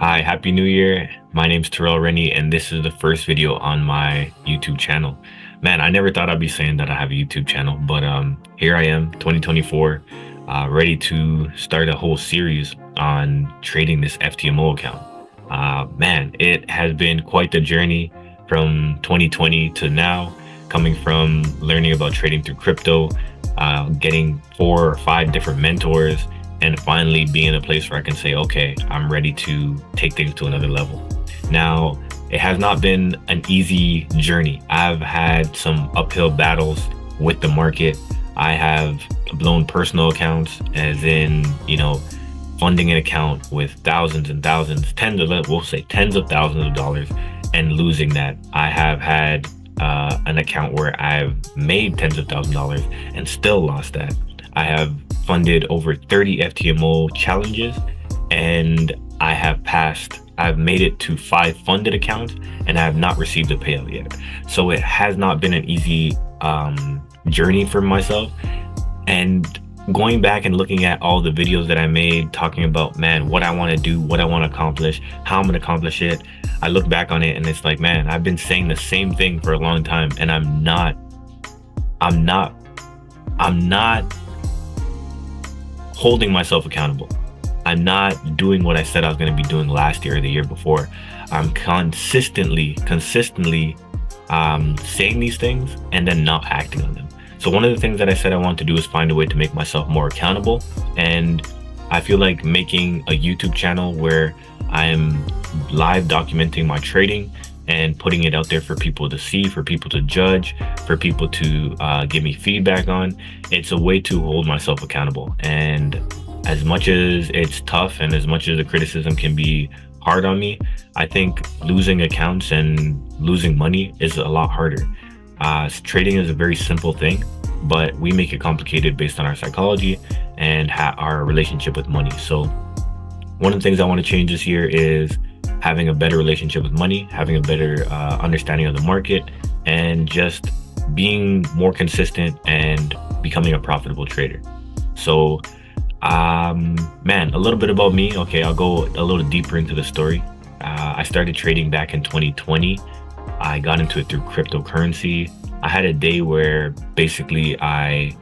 Hi, Happy New Year. My name's Terrell Rennie, and this is the first video on my YouTube channel. Man, I never thought I'd be saying that I have a YouTube channel, but here I am, 2024, ready to start a whole series on trading this FTMO account. Man, it has been quite the journey from 2020 to now, coming from learning about trading through crypto, getting 4 or 5 different mentors, and finally being in a place where I can say, okay, I'm ready to take things to another level. Now, it has not been an easy journey. I've had some uphill battles with the market. I have blown personal accounts, as in, funding an account with thousands and thousands, we'll say tens of thousands of dollars, and losing that. I have had an account where I've made tens of thousands of dollars and still lost that. I have funded over 30 FTMO challenges, and I've made it to 5 funded accounts, and I have not received a payout yet. So it has not been an easy journey for myself. And going back and looking at all the videos that I made talking about, man, what I want to do, what I want to accomplish, how I'm going to accomplish it, I look back on it and it's like, man, I've been saying the same thing for a long time, and I'm not holding myself accountable. I'm not doing what I said I was going to be doing last year or the year before. I'm consistently saying these things and then not acting on them. So one of the things that I said I want to do is find a way to make myself more accountable. And I feel like making a YouTube channel where I'm live documenting my trading and putting it out there for people to see, for people to judge, for people to give me feedback on. It's a way to hold myself accountable. And as much as it's tough and as much as the criticism can be hard on me, I think losing accounts and losing money is a lot harder. Trading is a very simple thing, but we make it complicated based on our psychology and our relationship with money. So one of the things I want to change this year is having a better relationship with money, having a better understanding of the market, and just being more consistent and becoming a profitable trader. So, man, a little bit about me. Okay, I'll go a little deeper into the story. I started trading back in 2020. I got into it through cryptocurrency. I had a day where basically I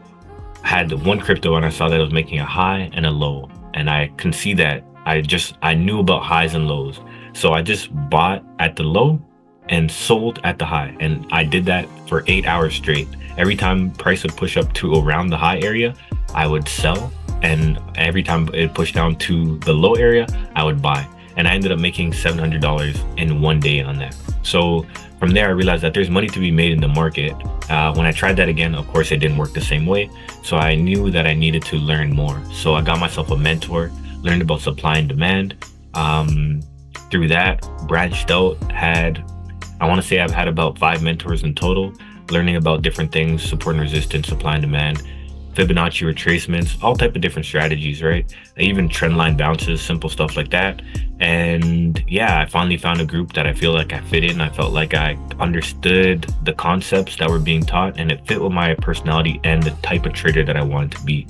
had one crypto and I saw that it was making a high and a low. And I can see that I knew about highs and lows. So I just bought at the low and sold at the high. And I did that for 8 hours straight. Every time price would push up to around the high area, I would sell. And every time it pushed down to the low area, I would buy. And I ended up making $700 in one day on that. So from there, I realized that there's money to be made in the market. When I tried that again, of course, it didn't work the same way. So I knew that I needed to learn more. So I got myself a mentor, learned about supply and demand. Through that, branched out, I want to say I've had about 5 mentors in total, learning about different things, support and resistance, supply and demand, Fibonacci retracements, all type of different strategies, right? Even trend line bounces, simple stuff like that. And yeah, I finally found a group that I feel like I fit in. I felt like I understood the concepts that were being taught, and it fit with my personality and the type of trader that I wanted to be.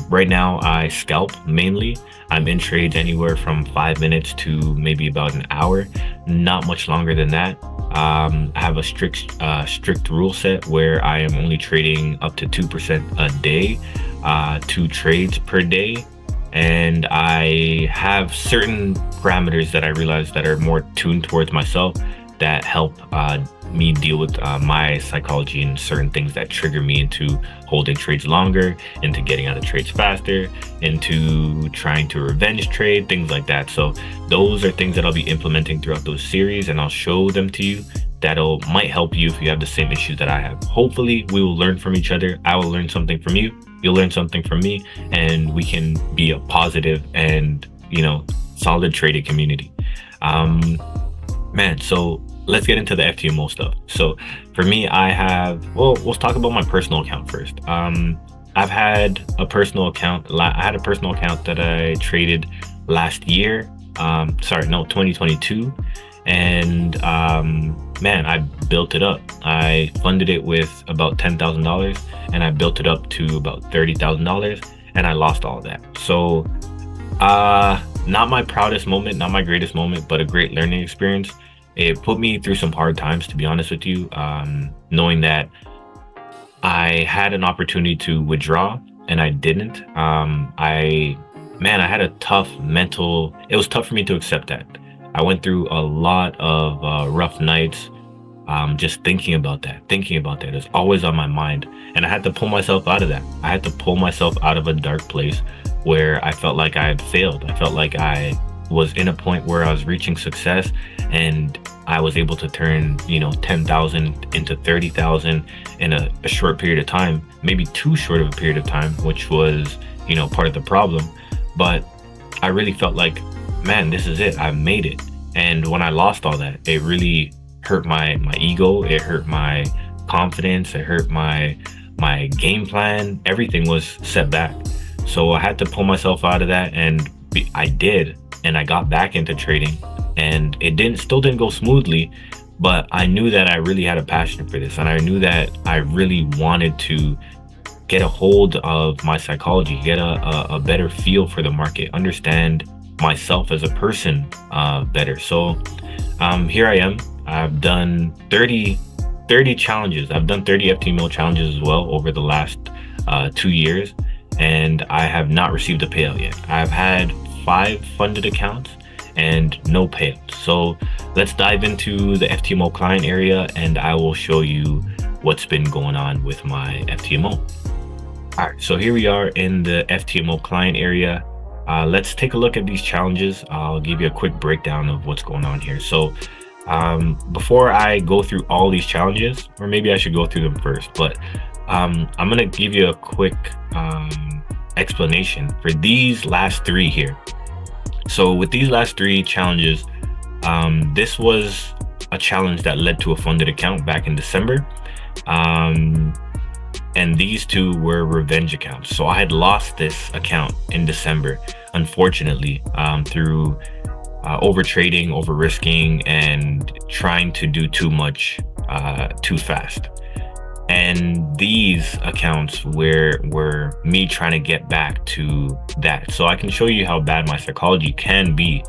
Right now, I scalp mainly. I'm in trades anywhere from 5 minutes to maybe about an hour, not much longer than that. I have a strict rule set where I am only trading up to 2% a day, 2 trades per day. And I have certain parameters that I realize that are more tuned towards myself that help me deal with my psychology and certain things that trigger me into holding trades longer, into getting out of trades faster, into trying to revenge trade, things like that. So those are things that I'll be implementing throughout those series, and I'll show them to you. That'll might help you if you have the same issues that I have. Hopefully we will learn from each other. I will learn something from you, you'll learn something from me, and we can be a positive and solid trading community. Man, so let's get into the FTMO stuff. So for me, let's talk about my personal account first. I've had a personal account. I had a personal account that I traded last year. 2022. And man, I built it up. I funded it with about $10,000 and I built it up to about $30,000, and I lost all of that. So not my proudest moment, not my greatest moment, but a great learning experience. It put me through some hard times, to be honest with you, knowing that I had an opportunity to withdraw and I didn't. I had a tough mental, it was tough for me to accept that. I went through a lot of rough nights, just thinking about that. It's always on my mind. And I had to pull myself out of that. I had to pull myself out of a dark place where I felt like I had failed. I felt like I was in a point where I was reaching success and I was able to turn, 10,000 into 30,000 in a short period of time, maybe too short of a period of time, which was, part of the problem. But I really felt like, man, this is it. I've made it. And when I lost all that, it really hurt my ego. It hurt my confidence. It hurt my game plan. Everything was set back. So I had to pull myself out of that, and I did. And I got back into trading, and it still didn't go smoothly, but I knew that I really had a passion for this, and I knew that I really wanted to get a hold of my psychology, get a better feel for the market, understand myself as a person better. So here I am. I've done 30 challenges. I've done 30 FTMO challenges as well over the last 2 years, and I have not received a payout yet. I've had 5 funded accounts and no payouts. So let's dive into the FTMO client area, and I will show you what's been going on with my FTMO. All right, so here we are in the FTMO client area. Let's take a look at these challenges. I'll give you a quick breakdown of what's going on here. So before I go through all these challenges, or maybe I should go through them first, but I'm gonna give you a quick explanation for these last 3 here. So with these last 3 challenges, this was a challenge that led to a funded account back in December. And these 2 were revenge accounts. So I had lost this account in December, unfortunately, through over trading, over risking, and trying to do too much too fast. And these accounts were me trying to get back to that. So I can show you how bad my psychology can be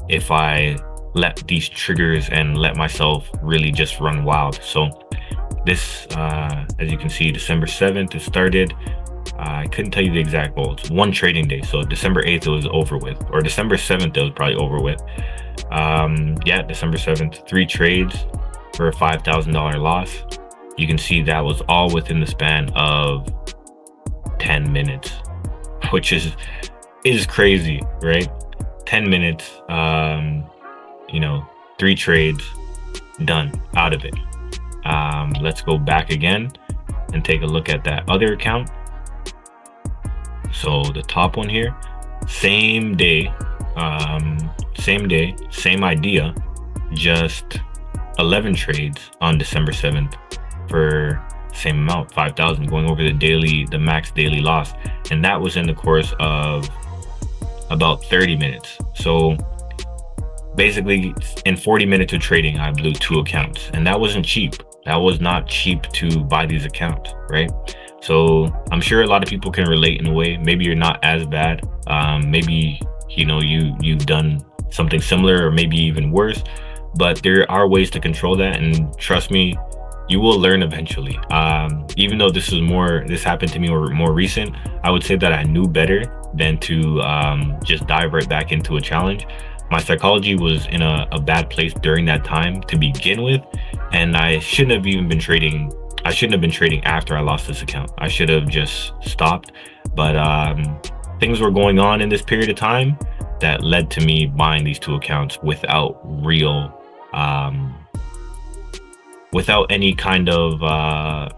if I let these triggers and let myself really just run wild. So this, as you can see, December 7th, it started. I couldn't tell you the exact goal. It's 1 trading day. So December 8th, it was over with, or December 7th, it was probably over with. December 7th, 3 trades for a $5,000 loss. You can see that was all within the span of 10 minutes, which is crazy, right? 10 minutes, 3 trades, done, out of it. Let's go back again and take a look at that other account. So the top one here, same day, same idea, just 11 trades on December 7th for same amount, 5,000, going over the max daily loss. And that was in the course of about 30 minutes. So basically in 40 minutes of trading, I blew 2 accounts, and that wasn't cheap. That was not cheap to buy these accounts, right? So I'm sure a lot of people can relate in a way. Maybe you're not as bad. Maybe, you've done something similar, or maybe even worse, but there are ways to control that. And trust me, you will learn eventually. Even though this happened to me more recent, I would say that I knew better than to just dive right back into a challenge. My psychology was in a bad place during that time to begin with, and I shouldn't have even been trading. I shouldn't have been trading after I lost this account. I should have just stopped. But things were going on in this period of time that led to me buying these 2 accounts without any kind of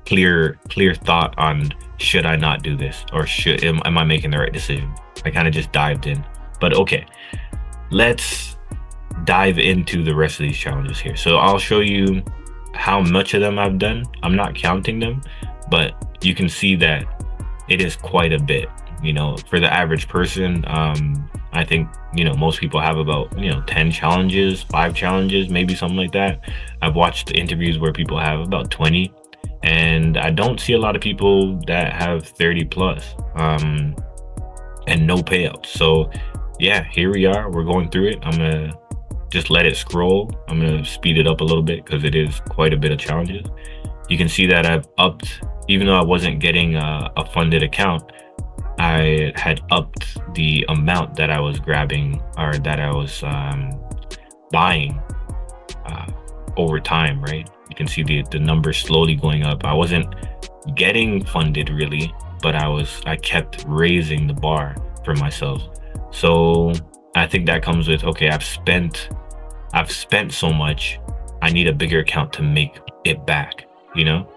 clear thought on, should I not do this, or am I making the right decision? I kind of just dived in. But okay, let's dive into the rest of these challenges here. So I'll show you how much of them I've done. I'm not counting them, but you can see that it is quite a bit. For the average person, I think, most people have about, 10 challenges, 5 challenges, maybe something like that. I've watched interviews where people have about 20, and I don't see a lot of people that have 30 plus, and no payouts. So yeah, here we are. We're going through it. I'm gonna just let it scroll. I'm gonna speed it up a little bit because it is quite a bit of challenges. You can see that I've upped, even though I wasn't getting a funded account, I had upped the amount that I was grabbing, or that I was buying uh, over time, right? You can see the numbers slowly going up. I wasn't getting funded really, but I kept raising the bar for myself. So I think that comes with, okay, I've spent so much. I need a bigger account to make it back, you know?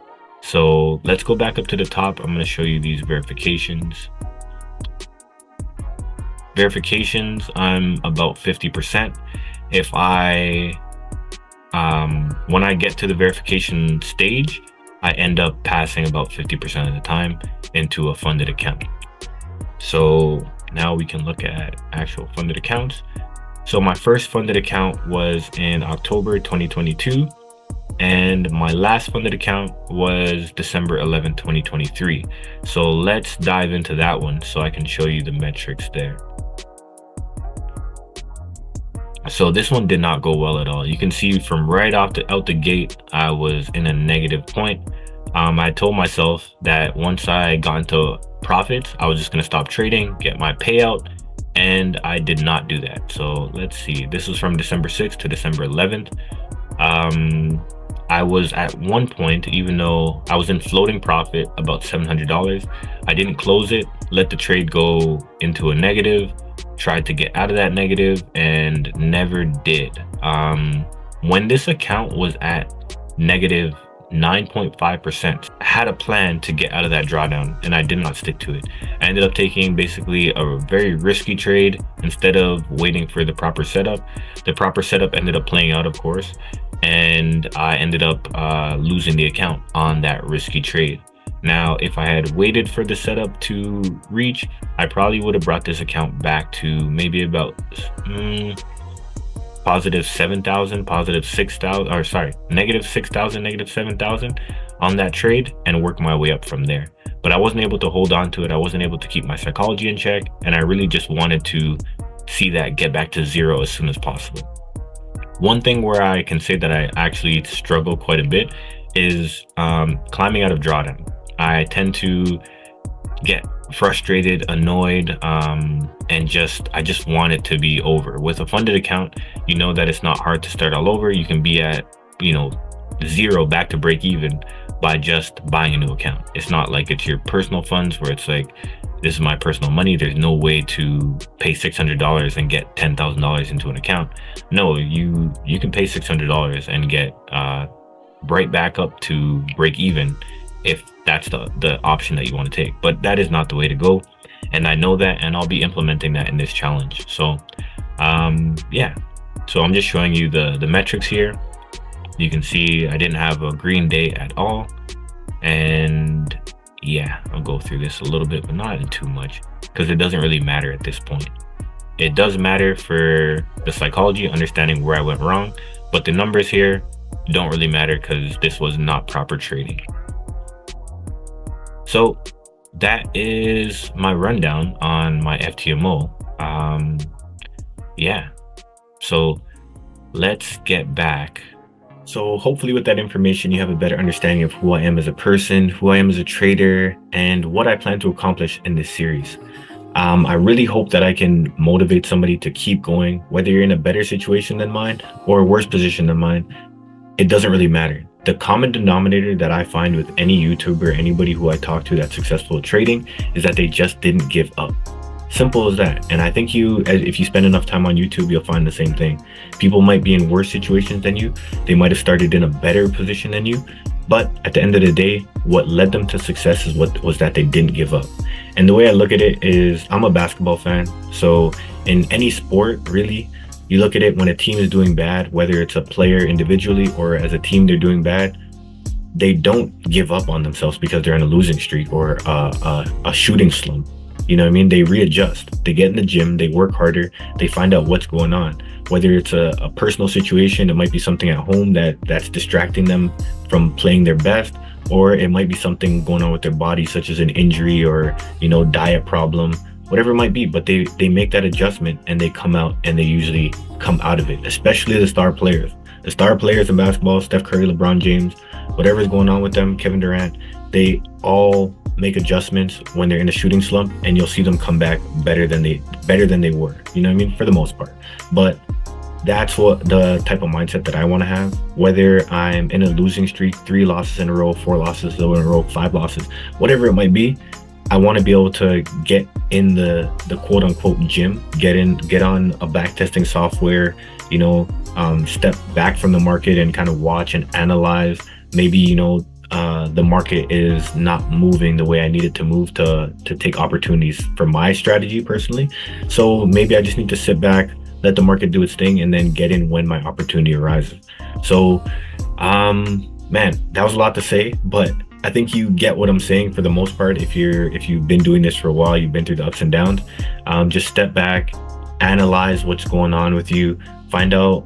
So let's go back up to the top. I'm going to show you these verifications. Verifications, I'm about 50%. If I when I get to the verification stage, I end up passing about 50% of the time into a funded account. So now we can look at actual funded accounts. So my first funded account was in October 2022, and my last funded account was December 11th, 2023. So let's dive into that one so I can show you the metrics there. So this one did not go well at all. You can see from right out the gate, I was in a negative point. I told myself that once I got into profits, I was just going to stop trading, get my payout, and I did not do that. So let's see. This was from December 6th to December 11th. I was at one point, even though I was in floating profit about $700, I didn't close it, let the trade go into a negative, tried to get out of that negative, and never did. When this account was at negative 9.5%, I had a plan to get out of that drawdown, and I did not stick to it. I ended up taking basically a very risky trade instead of waiting for the proper setup. The proper setup ended up playing out, of course, and I ended up losing the account on that risky trade. Now, if I had waited for the setup to reach, I probably would have brought this account back to maybe about positive 7,000, positive 6,000, or sorry, negative 6,000, negative 7,000 on that trade, and work my way up from there. But I wasn't able to hold on to it. I wasn't able to keep my psychology in check, and I really just wanted to see that get back to zero as soon as possible. One thing where I can say that I actually struggle quite a bit is climbing out of drawdown. I tend to get frustrated, annoyed, and I just want it to be over. With a funded account, you know that it's not hard to start all over. You can be at, zero back to break even by just buying a new account. It's not like it's your personal funds where it's like, this is my personal money. There's no way to pay $600 and get $10,000 into an account. No, you can pay $600 and get right back up to break even if that's the option that you want to take. But that is not the way to go, and I know that, and I'll be implementing that in this challenge. So yeah, so I'm just showing you the metrics here. You can see I didn't have a green day at all, and yeah, I'll go through this a little bit, but not in too much, because it doesn't really matter at this point. It does matter for the psychology, understanding where I went wrong, but the numbers here don't really matter because this was not proper trading. So that is my rundown on my FTMO. Yeah, so let's get back. So hopefully with that information, you have a better understanding of who I am as a person, who I am as a trader, and what I plan to accomplish in this series. I really hope that I can motivate somebody to keep going, whether you're in a better situation than mine or a worse position than mine. It doesn't really matter. The common denominator that I find with any YouTuber, anybody who I talk to that's successful at trading, is that they just didn't give up. Simple as that. And I think if you spend enough time on YouTube, you'll find the same thing. People might be in worse situations than you. They might have started in a better position than you. But at the end of the day, what led them to success was that they didn't give up. And the way I look at it is, I'm a basketball fan. So in any sport, really, you look at it when a team is doing bad, whether it's a player individually or as a team they're doing bad, they don't give up on themselves because they're in a losing streak or a shooting slump. You know what I mean? They readjust. They get in the gym, they work harder, they find out what's going on. Whether it's a personal situation, it might be something at home that's distracting them from playing their best, or it might be something going on with their body, such as an injury or, diet problem. whatever it might be, but they make that adjustment and they come out and they usually come out of it, especially the star players. The star players in basketball, Steph Curry, LeBron James, whatever's going on with them, Kevin Durant, they all make adjustments when they're in a shooting slump, and you'll see them come back better than they were. You know what I mean? For the most part. But that's what the type of mindset that I want to have. Whether I'm in a losing streak, 3 losses in a row, 4 losses in a row, 5 losses, whatever it might be, I want to be able to get in the quote unquote gym, get on a back testing software, step back from the market and kind of watch and analyze. Maybe, the market is not moving the way I need it to move to take opportunities for my strategy personally. So maybe I just need to sit back, let the market do its thing, and then get in when my opportunity arises. So, man, that was a lot to say, but I think you get what I'm saying for the most part. If you've been doing this for a while, you've been through the ups and downs. Just step back, analyze what's going on with you, find out,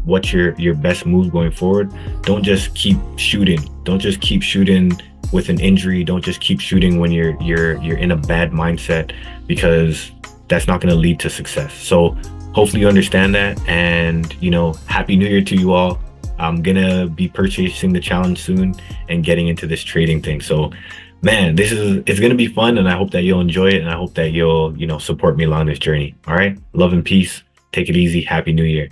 what's your best move going forward. Don't just keep shooting. Don't just keep shooting with an injury. Don't just keep shooting when you're in a bad mindset, because that's not going to lead to success. So hopefully you understand that, and happy new year to you all. I'm gonna be purchasing the challenge soon and getting into this trading thing. So man, it's gonna be fun, and I hope that you'll enjoy it, and I hope that you'll support me along this journey. All right, love and peace. Take it easy. Happy New Year.